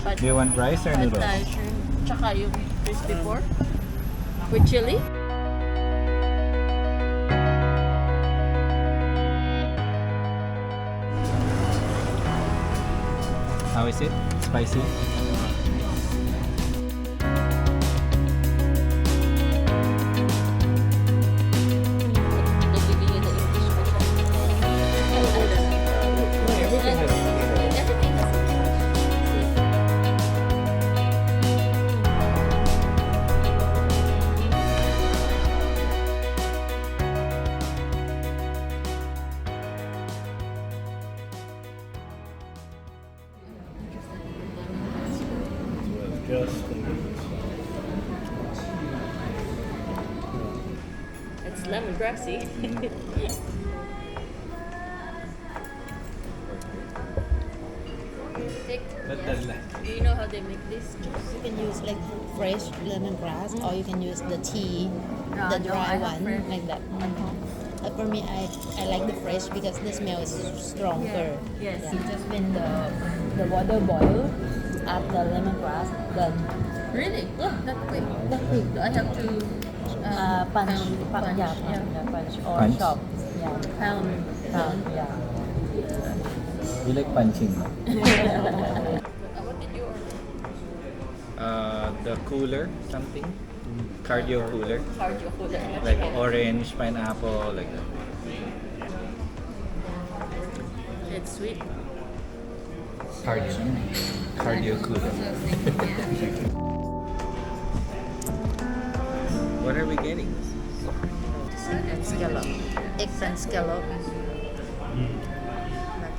Do you want rice or noodles? Thai shrimp. Tsaka yung crispy pork. With chili. How is it? Spicy? It's lemongrassy. Do you know how they make this? You can use like fresh lemongrass or you can use the tea, the no, dry I have one, fresh. like that. But for me, I like the fresh because the smell is stronger. Yeah. Yes. Yeah. Just when the water boil, add the lemongrass, then Really? yeah, That quick. that quick. I have to Punch, punch, yeah, yeah. punch or Punch? chop, yeah, pound. yeah. You like punching, no? What did you order? The cooler, something? Cardio cooler. Cardio cooler. Like orange, pineapple, like that. It's sweet. Cardio cooler. What are we getting? Scallop, eggs and scallop.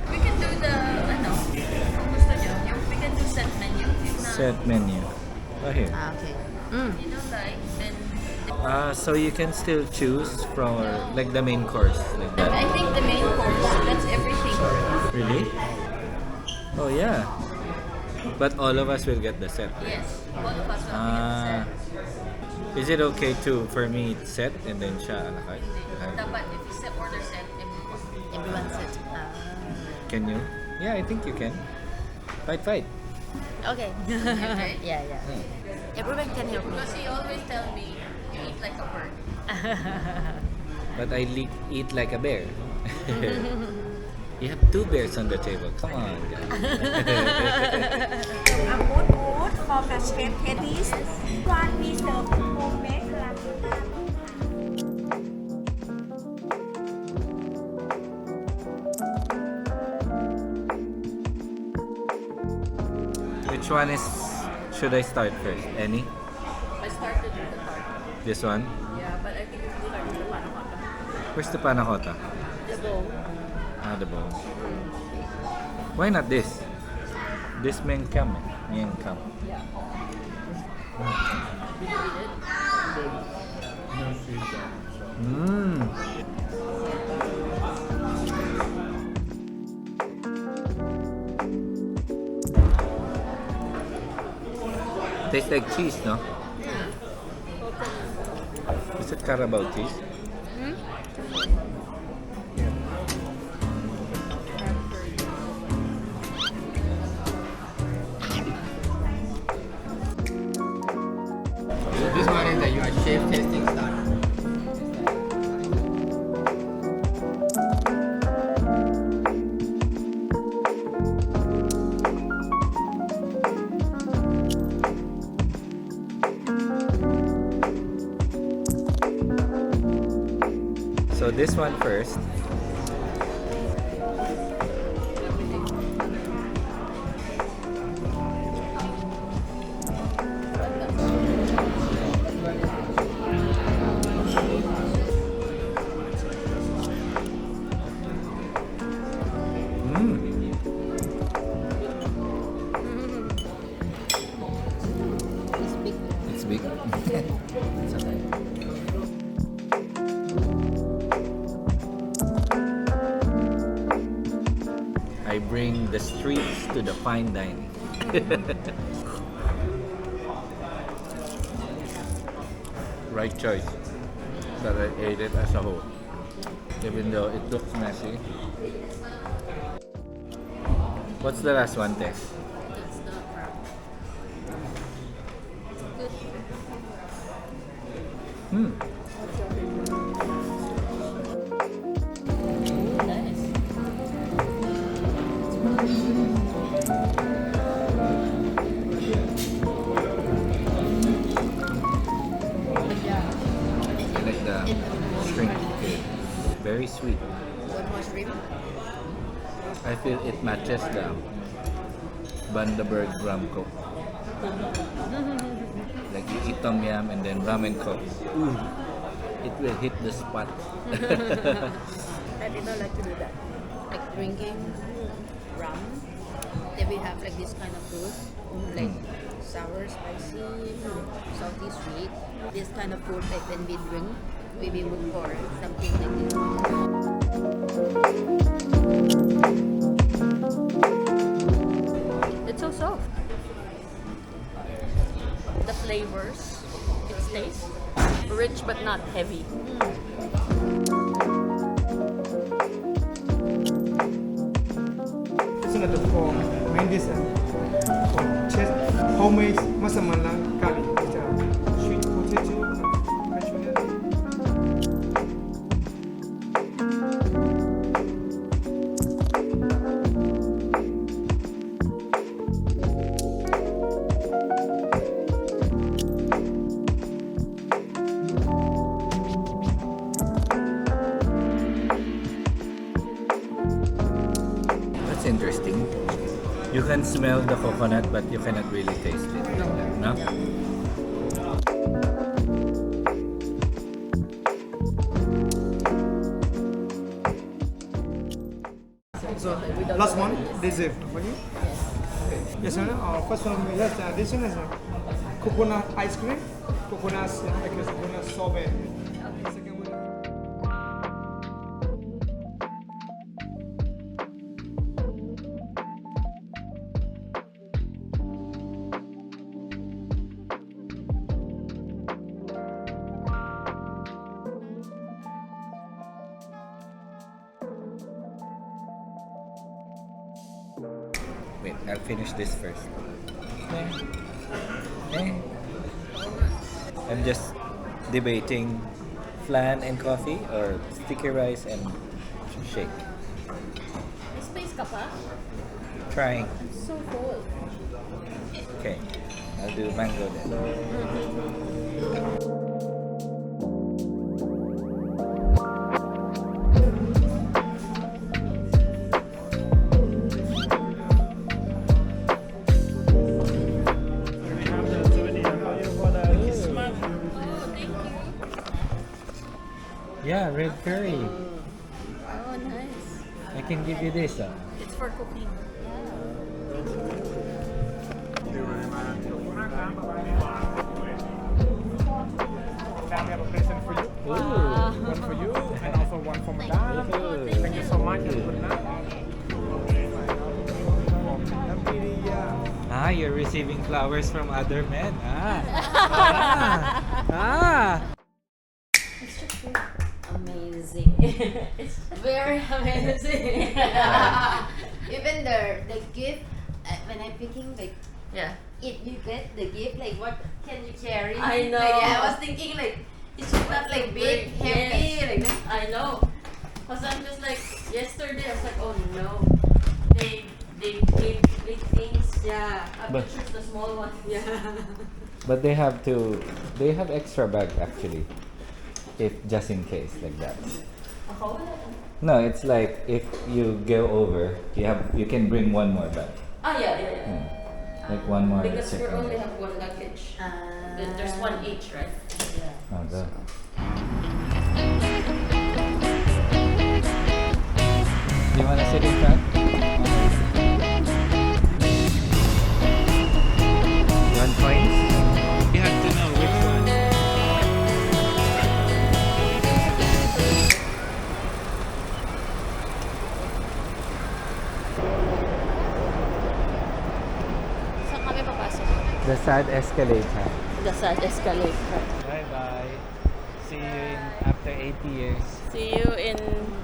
We can do the, kung gusto nyo, we can do set menu. If not, Set menu. Oh, here. Okay. you don't like, then So you can still choose from like the main course, like that. I think the main course, that's everything. Really? Oh yeah. But all of us will get the set. Yes, all of us will be set. Is it okay to for me it's set and then siya a la carte? Dapat if you set order set, everyone. Everyone said, Can you? Yeah, I think you can. Fight. okay. Okay. Yeah. Everyone can help me. Because he always tell me, you eat like a bird. But I eat like a bear. You have 2 bears on the table. Come on, guys. A good mood for the chef Teddy's. One we serve homemade ramen. Which one should I start first? Any? I started with the tart. This one? Yeah, but I think it's good with the panna cotta. Where's the panna cotta? The bowl. The bowl. Why not this? This Mian Kam. Yeah. Tastes like cheese, no? Is it Carabao cheese? This one is that you are chef tasting style. So this one first. It's big. It's big. It's okay. I bring the streets to the fine dining. Right choice that I ate it as a whole. Even though it looks messy. What's the last one, Tess? That's the crab. Hmm. Nice. I like the shrimp. Okay. Very sweet. One more shrimp. I feel it matches the Bundaberg rum coke. Like you eat tom yum and then ramen coke. Ooh, it will hit the spot. I did not like to do that. Like drinking rum. Then we have like this kind of food. Like sour, spicy, salty, sweet. This kind of food, like when we drink, we will look for something like this. It's so soft. The flavors, it stays rich but not heavy. This is the for main dish for chest homemade masala curry. It's a sweet potato, Michelin. That's interesting. You can smell the coconut, but you cannot really taste it. No? So last one, dessert for you. Yes, sir. First one we have this one is coconut ice cream, coconut sorbet. Second one. Wait, I'll finish this first. I'm just debating flan and coffee or sticky rice and shake. Space ka pa? Trying. It's so cold. Okay, I'll do mango then. Yeah, red curry. Oh, nice. I can give you this. It's for cooking. Now we have a present for you. One for you and also one for Madame. Thank you so much. Good night. Happy New Year. Ah, you're receiving flowers from other men. Ah. Amazing. It's very amazing. Even the gift, when I'm picking like, Yeah. if you get the gift, like what can you carry? I know. Like, I was thinking like it should not like big, heavy, Yes. like that. I know. Cause I'm just like yesterday I was like, oh no. They gave big things. Yeah. I But- choose the small one. Yeah. But they have extra bag actually. If just in case like that. No, it's like if you go over, you can bring one more bag. Ah yeah. Like one more. Because we second. only have one luggage. Then there's one each, right? Oh, the. Do you wanna sit in front? You want coins? You have to know which one. Saan kami papasok? The sad escalator. The sad escalator. Bye bye. See you in after 80 years. See you in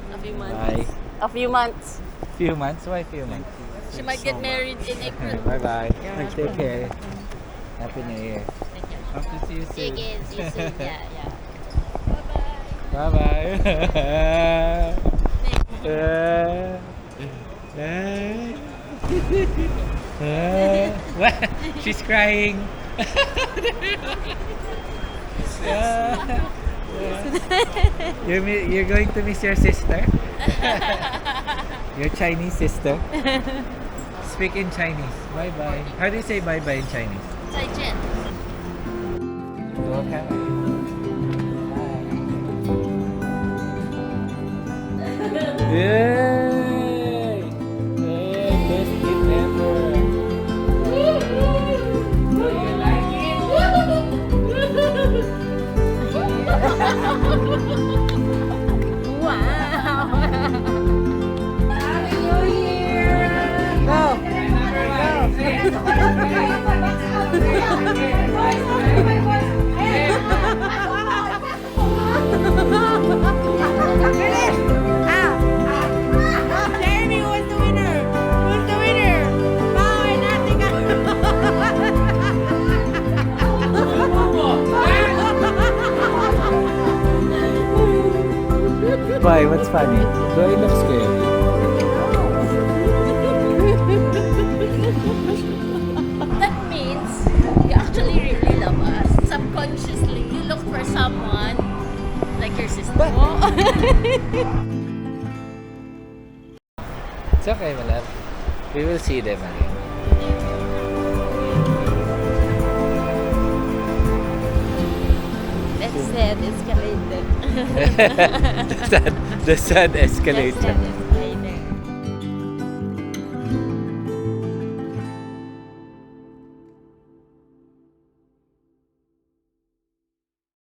a few months. Bye. A few months. Few months? Why few months? She might get married in April. Bye bye. Take care. Happy New Year. Thank you. Hope to see you soon. See you soon. Yeah. Bye-bye. What? She's crying. You're going to miss your sister? Your Chinese sister? Speak in Chinese. Bye-bye. How do you say bye-bye in Chinese? 再见. Okay. Yay! Yay! Best gift ever. Do you like Jeremy, who's the winner? Who's the winner? Wow, and nothing. Why? What's funny? Do I look scared? That means you actually really love us. Subconsciously, you look for someone like your sister. It's okay, my love. We will see them again. That's sad escalated. The sun escalated. That's sad